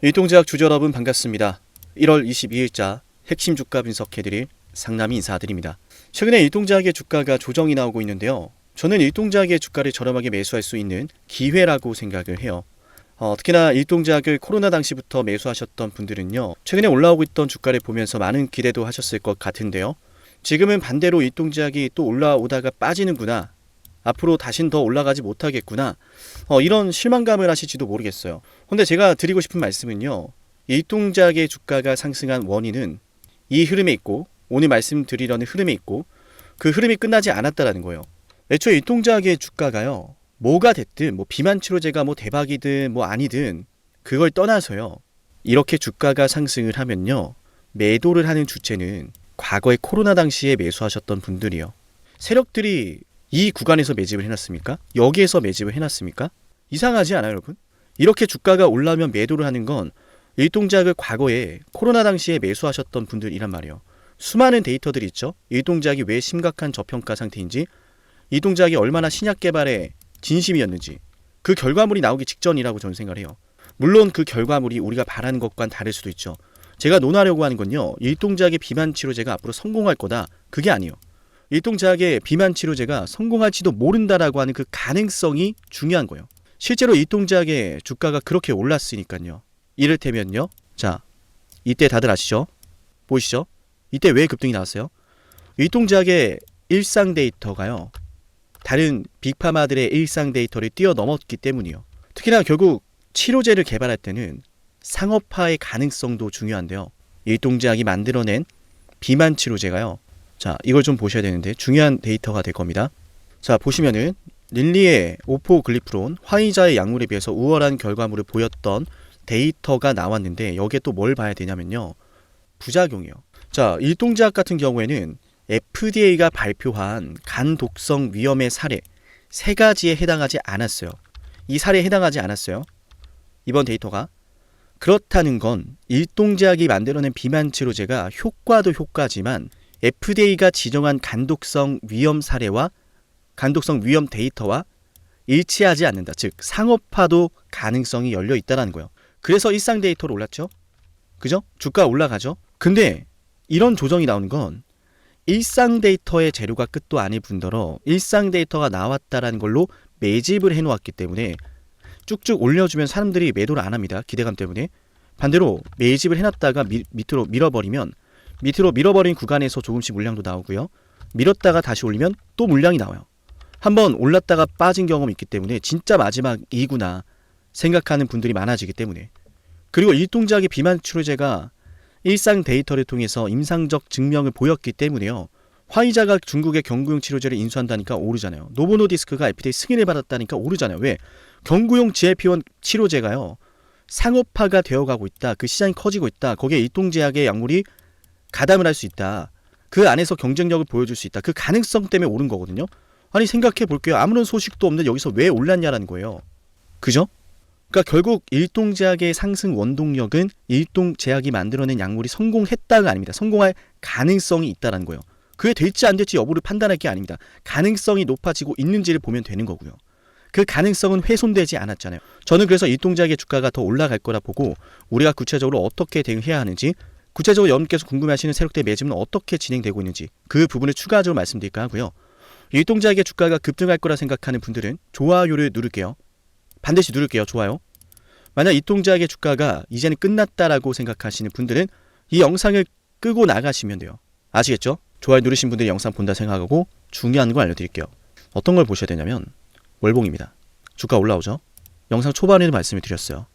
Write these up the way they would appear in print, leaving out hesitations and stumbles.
일동제약 주주 여러분 반갑습니다. 1월 22일자 핵심 주가 분석해드릴 상남이 인사드립니다. 최근에 일동제약의 주가가 조정이 나오고 있는데요. 저는 일동제약의 주가를 저렴하게 매수할 수 있는 기회라고 생각을 해요. 특히나 일동제약을 코로나 당시부터 매수하셨던 분들은요. 최근에 올라오고 있던 주가를 보면서 많은 기대도 하셨을 것 같은데요. 지금은 반대로 일동제약이 또 올라오다가 빠지는구나. 앞으로 다신 더 올라가지 못하겠구나. 이런 실망감을 하실지도 모르겠어요. 근데 제가 드리고 싶은 말씀은요. 일동제약의 주가가 상승한 원인은 이 흐름에 있고 오늘 말씀드리려는 흐름에 있고 그 흐름이 끝나지 않았다라는 거예요. 애초에 일동제약의 주가가요. 뭐가 됐든 뭐 비만 치료제가 뭐 대박이든 뭐 아니든 그걸 떠나서요. 이렇게 주가가 상승을 하면요. 매도를 하는 주체는 과거에 코로나 당시에 매수하셨던 분들이요. 세력들이 이 구간에서 매집을 해놨습니까? 여기에서 매집을 해놨습니까? 이상하지 않아요, 여러분? 이렇게 주가가 올라오면 매도를 하는 건 일동제약을 과거에 코로나 당시에 매수하셨던 분들이란 말이에요. 수많은 데이터들이 있죠. 일동제약이 왜 심각한 저평가 상태인지, 일동제약이 얼마나 신약 개발에 진심이었는지 그 결과물이 나오기 직전이라고 저는 생각을 해요. 물론 그 결과물이 우리가 바라는 것과는 다를 수도 있죠. 제가 논하려고 하는 건요. 일동제약의 비만 치료제가 앞으로 성공할 거다. 그게 아니에요. 일동제약의 비만 치료제가 성공할지도 모른다라고 하는 그 가능성이 중요한 거예요. 실제로 일동제약의 주가가 그렇게 올랐으니까요. 이를테면요. 자, 이때 다들 아시죠? 보이시죠? 이때 왜 급등이 나왔어요? 일동제약의 일상 데이터가요. 다른 빅파마들의 일상 데이터를 뛰어넘었기 때문이요. 특히나 결국 치료제를 개발할 때는 상업화의 가능성도 중요한데요. 일동제약이 만들어낸 비만 치료제가요. 자, 이걸 좀 보셔야 되는데 중요한 데이터가 될 겁니다. 자, 보시면은 릴리의 오포글리프론, 화이자의 약물에 비해서 우월한 결과물을 보였던 데이터가 나왔는데 여기에 또 뭘 봐야 되냐면요. 부작용이요. 자, 일동제약 같은 경우에는 FDA가 발표한 간 독성 위험의 사례 3가지에 해당하지 않았어요. 이 사례에 해당하지 않았어요. 이번 데이터가. 그렇다는 건 일동제약이 만들어낸 비만 치료제가 효과도 효과지만 FDA가 지정한 간독성 위험 사례와 간독성 위험 데이터와 일치하지 않는다. 즉 상업화도 가능성이 열려 있다는 거예요. 그래서 일상 데이터로 올랐죠. 그죠? 주가 올라가죠. 근데 이런 조정이 나오는 건 일상 데이터의 재료가 끝도 아닐 뿐더러 일상 데이터가 나왔다라는 걸로 매집을 해놓았기 때문에 쭉쭉 올려주면 사람들이 매도를 안 합니다. 기대감 때문에. 반대로 매집을 해놨다가 밑으로 밀어버리면 밑으로 밀어버린 구간에서 조금씩 물량도 나오고요. 밀었다가 다시 올리면 또 물량이 나와요. 한번 올랐다가 빠진 경험이 있기 때문에 진짜 마지막이구나 생각하는 분들이 많아지기 때문에. 그리고 일동제약의 비만 치료제가 일상 데이터를 통해서 임상적 증명을 보였기 때문에요. 화이자가 중국의 경구용 치료제를 인수한다니까 오르잖아요. 노보노디스크가 FDA 승인을 받았다니까 오르잖아요. 왜? 경구용 GLP-1 치료제가요. 상업화가 되어가고 있다. 그 시장이 커지고 있다. 거기에 일동제약의 약물이 가담을 할 수 있다. 그 안에서 경쟁력을 보여줄 수 있다. 그 가능성 때문에 오른 거거든요. 아니 생각해 볼게요. 아무런 소식도 없는 여기서 왜 올랐냐라는 거예요. 그죠? 그러니까 결국 일동제약의 상승 원동력은 일동제약이 만들어낸 약물이 성공했다가 아닙니다. 성공할 가능성이 있다는 거예요. 그게 될지 안 될지 여부를 판단할 게 아닙니다. 가능성이 높아지고 있는지를 보면 되는 거고요. 그 가능성은 훼손되지 않았잖아요. 저는 그래서 일동제약의 주가가 더 올라갈 거라 보고 우리가 구체적으로 어떻게 대응해야 하는지 구체적으로 여러분께서 궁금해하시는 세력대 매집은 어떻게 진행되고 있는지 그 부분을 추가적으로 말씀드릴까 하고요. 일동제약의 주가가 급등할 거라 생각하는 분들은 좋아요를 누를게요. 반드시 누를게요. 좋아요. 만약 일동제약의 주가가 이제는 끝났다라고 생각하시는 분들은 이 영상을 끄고 나가시면 돼요. 아시겠죠? 좋아요 누르신 분들이 영상 본다 생각하고 중요한 걸 알려드릴게요. 어떤 걸 보셔야 되냐면 월봉입니다. 주가 올라오죠? 영상 초반에도 말씀을 드렸어요.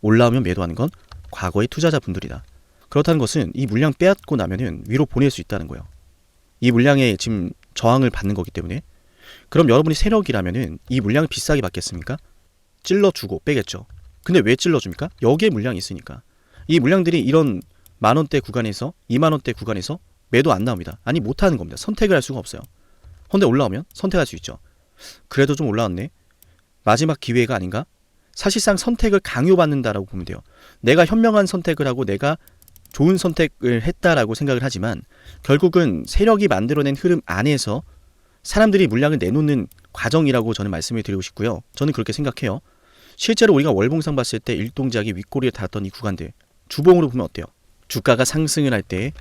올라오면 매도하는 건 과거의 투자자분들이다. 그렇다는 것은 이 물량 빼앗고 나면은 위로 보낼 수 있다는 거예요. 이 물량에 지금 저항을 받는 거기 때문에. 그럼 여러분이 세력이라면은 이 물량을 비싸게 받겠습니까? 찔러주고 빼겠죠. 근데 왜 찔러줍니까? 여기에 물량이 있으니까. 이 물량들이 이런 만원대 구간에서 2만원대 구간에서 매도 안 나옵니다. 아니 못하는 겁니다. 선택을 할 수가 없어요. 근데 올라오면 선택할 수 있죠. 그래도 좀 올라왔네. 마지막 기회가 아닌가? 사실상 선택을 강요받는다라고 보면 돼요. 내가 현명한 선택을 하고 내가 좋은 선택을 했다라고 생각을 하지만 결국은 세력이 만들어낸 흐름 안에서 사람들이 물량을 내놓는 과정이라고 저는 말씀을 드리고 싶고요. 저는 그렇게 생각해요. 실제로 우리가 월봉상 봤을 때 일동작이 윗꼬리에 닿았던 이 구간들 주봉으로 보면 어때요? 주가가 상승을 할 때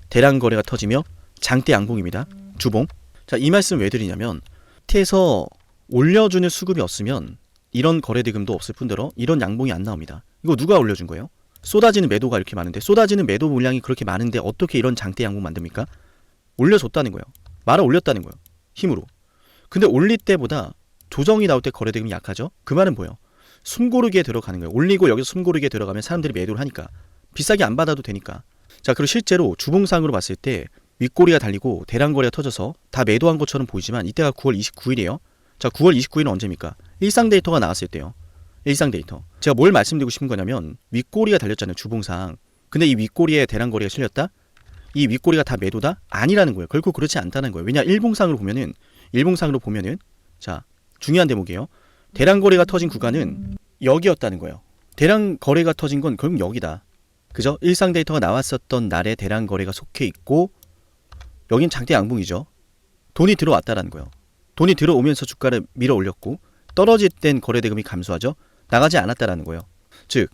대량 거래가 터지며 장대 양봉입니다. 주봉. 자, 이 말씀 왜 드리냐면 밑에서 올려주는 수급이 없으면 이런 거래 대금도 없을 뿐더러 이런 양봉이 안 나옵니다. 이거 누가 올려준 거예요? 쏟아지는 매도가 이렇게 많은데, 쏟아지는 매도 물량이 그렇게 많은데 어떻게 이런 장대 양봉 만듭니까? 올려줬다는 거예요. 말아 올렸다는 거예요. 힘으로. 근데 올릴 때보다 조정이 나올 때 거래 대금이 약하죠? 그 말은 뭐예요? 숨고르기에 들어가는 거예요. 올리고 여기서 숨고르기에 들어가면 사람들이 매도를 하니까. 비싸게 안 받아도 되니까. 자, 그리고 실제로 주봉상으로 봤을 때 윗꼬리가 달리고 대량 거래가 터져서 다 매도한 것처럼 보이지만 이때가 9월 29일이에요. 자, 9월 29일은 언제입니까? 일상 데이터가 나왔을 때요. 일상 데이터. 제가 뭘 말씀드리고 싶은 거냐면 윗꼬리가 달렸잖아요. 주봉상. 근데 이 윗꼬리에 대량 거래가 실렸다? 이 윗꼬리가 다 매도다? 아니라는 거예요. 결코 그렇지 않다는 거예요. 왜냐, 일봉상으로 보면은 자, 중요한 대목이에요. 대량 거래가 터진 구간은 여기였다는 거예요. 대량 거래가 터진 건 결국 여기다. 그죠? 일상 데이터가 나왔었던 날에 대량 거래가 속해 있고 여긴 장대 양봉이죠. 돈이 들어왔다라는 거예요. 돈이 들어오면서 주가를 밀어 올렸고 떨어질 땐 거래 대금이 감소하죠. 나가지 않았다라는 거예요. 즉,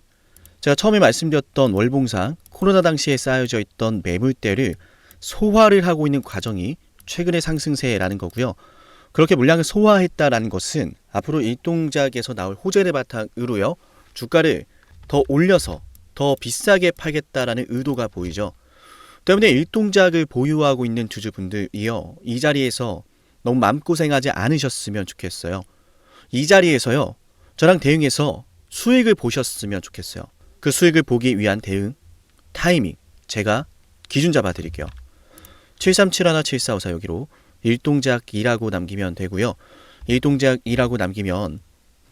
제가 처음에 말씀드렸던 월봉상 코로나 당시에 쌓여져 있던 매물대를 소화를 하고 있는 과정이 최근의 상승세라는 거고요. 그렇게 물량을 소화했다라는 것은 앞으로 일동작에서 나올 호재를 바탕으로요, 주가를 더 올려서 더 비싸게 팔겠다라는 의도가 보이죠. 때문에 일동작을 보유하고 있는 주주분들이요, 이 자리에서 너무 마음고생하지 않으셨으면 좋겠어요. 이 자리에서요, 저랑 대응해서 수익을 보셨으면 좋겠어요. 그 수익을 보기 위한 대응, 타이밍, 제가 기준 잡아 드릴게요. 73717454 여기로 일동작 2라고 남기면 되고요. 일동작 2라고 남기면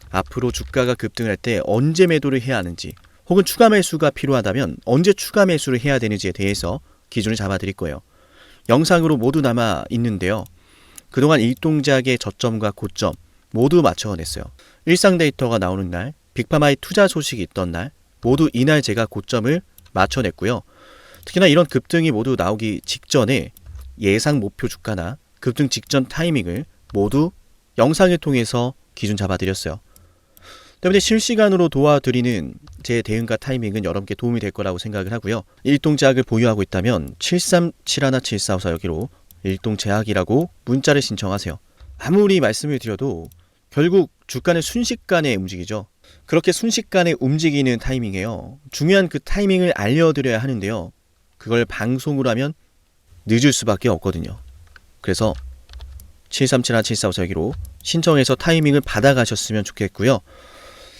앞으로 주가가 급등할 때 언제 매도를 해야 하는지, 혹은 추가 매수가 필요하다면 언제 추가 매수를 해야 되는지에 대해서 기준을 잡아 드릴 거예요. 영상으로 모두 남아 있는데요. 그동안 일동작의 저점과 고점 모두 맞춰냈어요. 일상 데이터가 나오는 날, 빅파마의 투자 소식이 있던 날, 모두 이날 제가 고점을 맞춰냈고요. 특히나 이런 급등이 모두 나오기 직전에 예상 목표 주가나 급등 직전 타이밍을 모두 영상을 통해서 기준 잡아드렸어요. 때문에 실시간으로 도와드리는 제 대응과 타이밍은 여러분께 도움이 될 거라고 생각을 하고요. 일동제약을 보유하고 있다면 73717454 여기로 일동제약이라고 문자를 신청하세요. 아무리 말씀을 드려도 결국 주가는 순식간에 움직이죠. 그렇게 순식간에 움직이는 타이밍이에요. 중요한 그 타이밍을 알려드려야 하는데요. 그걸 방송으로 하면 늦을 수밖에 없거든요. 그래서 73717454 여기로 신청해서 타이밍을 받아가셨으면 좋겠고요.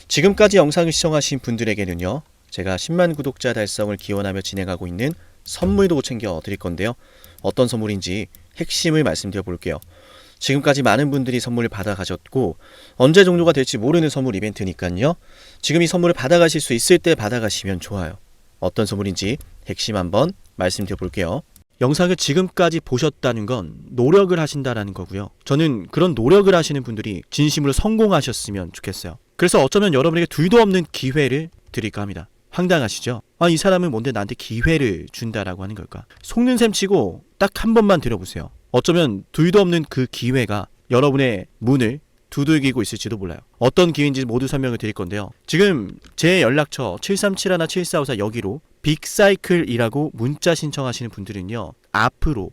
지금까지 영상을 시청하신 분들에게는요, 제가 10만 구독자 달성을 기원하며 진행하고 있는 선물도 챙겨 드릴 건데요. 어떤 선물인지 핵심을 말씀드려 볼게요. 지금까지 많은 분들이 선물을 받아가셨고 언제 종료가 될지 모르는 선물 이벤트니까요. 지금 이 선물을 받아가실 수 있을 때 받아가시면 좋아요. 어떤 선물인지 핵심 한번 말씀드려 볼게요. 영상을 지금까지 보셨다는 건 노력을 하신다라는 거고요. 저는 그런 노력을 하시는 분들이 진심으로 성공하셨으면 좋겠어요. 그래서 어쩌면 여러분에게 둘도 없는 기회를 드릴까 합니다. 황당하시죠? 이 사람은 뭔데 나한테 기회를 준다라고 하는 걸까? 속는 셈 치고 딱 한 번만 들어보세요. 어쩌면 둘도 없는 그 기회가 여러분의 문을 두들기고 있을지도 몰라요. 어떤 기회인지 모두 설명을 드릴 건데요. 지금 제 연락처 73717454 여기로 빅사이클이라고 문자 신청하시는 분들은요, 앞으로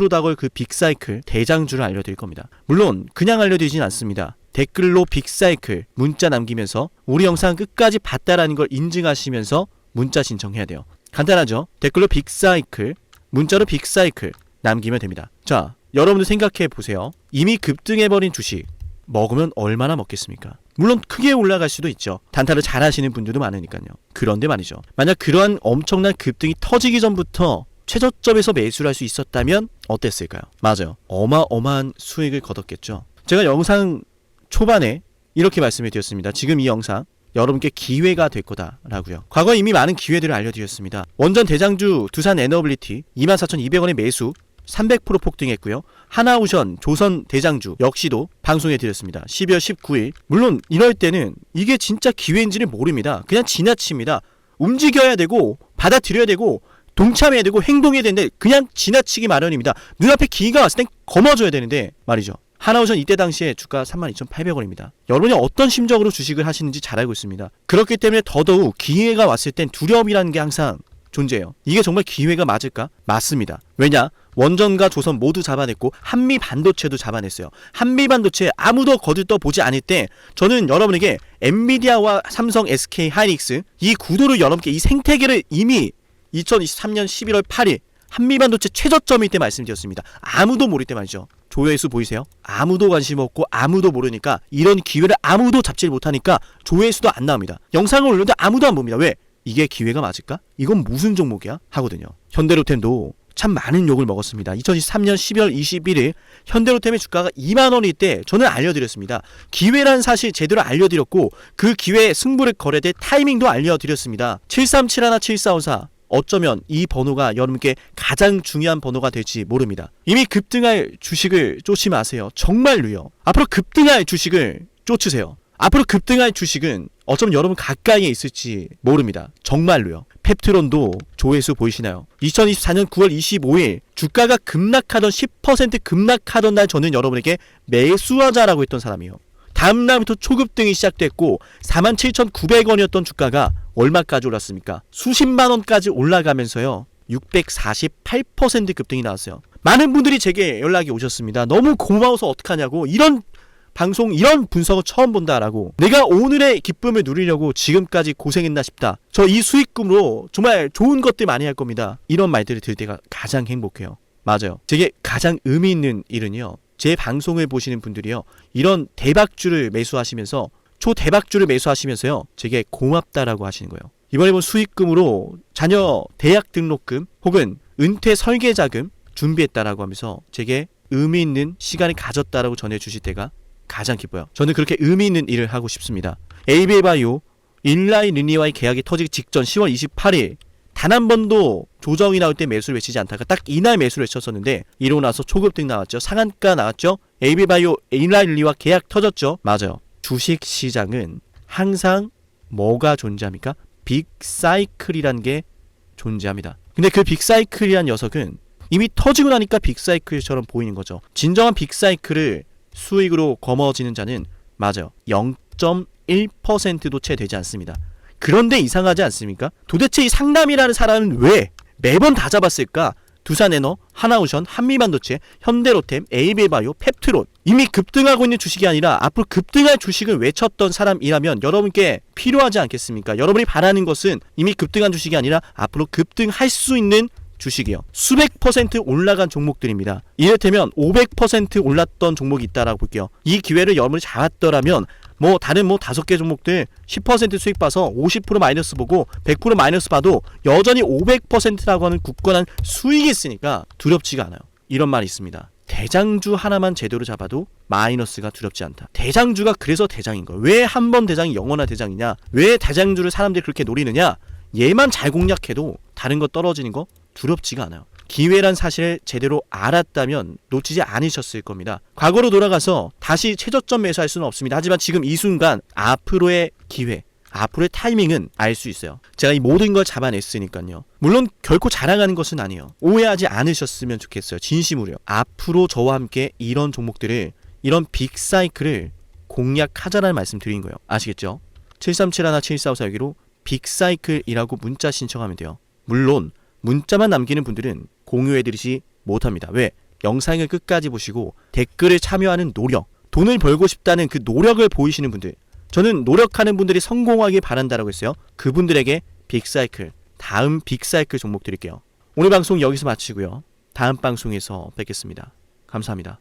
다가올 그 빅사이클 대장주를 알려드릴 겁니다. 물론 그냥 알려드리진 않습니다. 댓글로 빅사이클 문자 남기면서 우리 영상 끝까지 봤다라는 걸 인증하시면서 문자 신청해야 돼요. 간단하죠? 댓글로 빅사이클, 문자로 빅사이클 남기면 됩니다. 자, 여러분들 생각해 보세요. 이미 급등해버린 주식 먹으면 얼마나 먹겠습니까? 물론 크게 올라갈 수도 있죠. 단타를 잘 하시는 분들도 많으니까요. 그런데 말이죠, 만약 그러한 엄청난 급등이 터지기 전부터 최저점에서 매수를 할 수 있었다면 어땠을까요? 맞아요. 어마어마한 수익을 거뒀겠죠. 제가 영상 초반에 이렇게 말씀을 드렸습니다. 지금 이 영상 여러분께 기회가 될 거다라고요. 과거에 이미 많은 기회들을 알려드렸습니다. 원전 대장주 두산 에너빌리티 24,200원의 매수 300% 폭등했고요. 하나오션 조선 대장주 역시도 방송해 드렸습니다. 12월 19일. 물론 이럴 때는 이게 진짜 기회인지를 모릅니다. 그냥 지나칩니다. 움직여야 되고 받아들여야 되고 동참해야 되고 행동해야 되는데 그냥 지나치기 마련입니다. 눈앞에 기회가 왔을 땐 거머줘야 되는데 말이죠. 하나오션 이때 당시에 주가 32,800원입니다. 여러분이 어떤 심정으로 주식을 하시는지 잘 알고 있습니다. 그렇기 때문에 더더욱 기회가 왔을 땐 두려움이라는 게 항상 존재해요. 이게 정말 기회가 맞을까? 맞습니다. 왜냐? 원전과 조선 모두 잡아냈고 한미 반도체도 잡아냈어요. 한미 반도체 아무도 거들떠 보지 않을 때 저는 여러분에게 엔비디아와 삼성, SK 하이닉스 이 구도를 여러분께 이 생태계를 이미 2023년 11월 8일 한미 반도체 최저점일 때 말씀드렸습니다. 아무도 모를 때 말이죠. 조회수 보이세요? 아무도 관심 없고 아무도 모르니까 이런 기회를 아무도 잡지 못하니까 조회수도 안 나옵니다. 영상을 올렸는데 아무도 안 봅니다. 왜? 이게 기회가 맞을까? 이건 무슨 종목이야? 하거든요. 현대로템도 참 많은 욕을 먹었습니다. 2023년 12월 21일 현대로템의 주가가 2만원일 때 저는 알려드렸습니다. 기회란 사실 제대로 알려드렸고 그 기회에 승부를 걸어야 될 타이밍도 알려드렸습니다. 7371, 7454 어쩌면 이 번호가 여러분께 가장 중요한 번호가 될지 모릅니다. 이미 급등할 주식을 쫓지 마세요. 정말로요. 앞으로 급등할 주식을 쫓으세요. 앞으로 급등할 주식은 어쩌면 여러분 가까이에 있을지 모릅니다. 정말로요. 펩트론도 조회수 보이시나요? 2024년 9월 25일 주가가 급락하던 10% 급락하던 날 저는 여러분에게 매수하자라고 했던 사람이에요. 다음 날부터 초급등이 시작됐고 47,900원이었던 주가가 얼마까지 올랐습니까? 수십만 원까지 올라가면서요. 648% 급등이 나왔어요. 많은 분들이 제게 연락이 오셨습니다. 너무 고마워서 어떡하냐고. 이런 방송 이런 분석을 처음 본다라고. 내가 오늘의 기쁨을 누리려고 지금까지 고생했나 싶다. 저 이 수익금으로 정말 좋은 것들 많이 할 겁니다. 이런 말들을 들을 때가 가장 행복해요. 맞아요. 제게 가장 의미 있는 일은요. 제 방송을 보시는 분들이요. 이런 대박주를 매수하시면서 초대박주를 매수하시면서요. 제게 고맙다라고 하시는 거예요. 이번에 본 수익금으로 자녀 대학 등록금 혹은 은퇴 설계자금 준비했다라고 하면서 제게 의미 있는 시간을 가졌다라고 전해주실 때가 가장 기뻐요. 저는 그렇게 의미 있는 일을 하고 싶습니다. 에이비바이오 일라이 르니와의 계약이 터지기 직전 10월 28일 단 한 번도 조정이 나올 때 매수를 외치지 않다가 딱 이날 매수를 외쳤었는데 이러고 나서 초급등 나왔죠. 상한가 나왔죠. 에이비바이오 일라이 르니와 계약 터졌죠. 맞아요. 주식시장은 항상 뭐가 존재합니까? 빅사이클이란 게 존재합니다. 근데 그 빅사이클이란 녀석은 이미 터지고 나니까 빅사이클처럼 보이는 거죠. 진정한 빅사이클을 수익으로 거머쥐는 자는 맞아요. 0.1%도 채 되지 않습니다. 그런데 이상하지 않습니까? 도대체 이 상남이라는 사람은 왜 매번 다 잡았을까? 두산에너, 하나오션, 한미반도체, 현대로템, 에이비바이오, 펩트론 이미 급등하고 있는 주식이 아니라 앞으로 급등할 주식을 외쳤던 사람이라면 여러분께 필요하지 않겠습니까? 여러분이 바라는 것은 이미 급등한 주식이 아니라 앞으로 급등할 수 있는 주식이요. 수백 퍼센트 올라간 종목들입니다. 이를테면 500% 올랐던 종목이 있다라고 볼게요. 이 기회를 여러분이 잡았더라면 다른 5개 종목들 10% 수익 봐서 50% 마이너스 보고 100% 마이너스 봐도 여전히 500%라고 하는 굳건한 수익이 있으니까 두렵지가 않아요. 이런 말이 있습니다. 대장주 하나만 제대로 잡아도 마이너스가 두렵지 않다. 대장주가 그래서 대장인 거예요. 왜 한 번 대장이 영원한 대장이냐? 왜 대장주를 사람들이 그렇게 노리느냐? 얘만 잘 공략해도 다른 거 떨어지는 거 두렵지가 않아요. 기회란 사실을 제대로 알았다면 놓치지 않으셨을 겁니다. 과거로 돌아가서 다시 최저점 매수할 수는 없습니다. 하지만 지금 이 순간 앞으로의 기회, 앞으로의 타이밍은 알 수 있어요. 제가 이 모든 걸 잡아냈으니까요. 물론 결코 자랑하는 것은 아니에요. 오해하지 않으셨으면 좋겠어요. 진심으로요. 앞으로 저와 함께 이런 종목들을, 이런 빅사이클을 공략하자라는 말씀 드린 거예요. 아시겠죠? 7371-7454 여기로 빅사이클이라고 문자 신청하면 돼요. 물론 문자만 남기는 분들은 공유해드리지 못합니다. 왜? 영상을 끝까지 보시고 댓글에 참여하는 노력, 돈을 벌고 싶다는 그 노력을 보이시는 분들, 저는 노력하는 분들이 성공하길 바란다라고 했어요. 그분들에게 빅사이클, 다음 빅사이클 종목 드릴게요. 오늘 방송 여기서 마치고요. 다음 방송에서 뵙겠습니다. 감사합니다.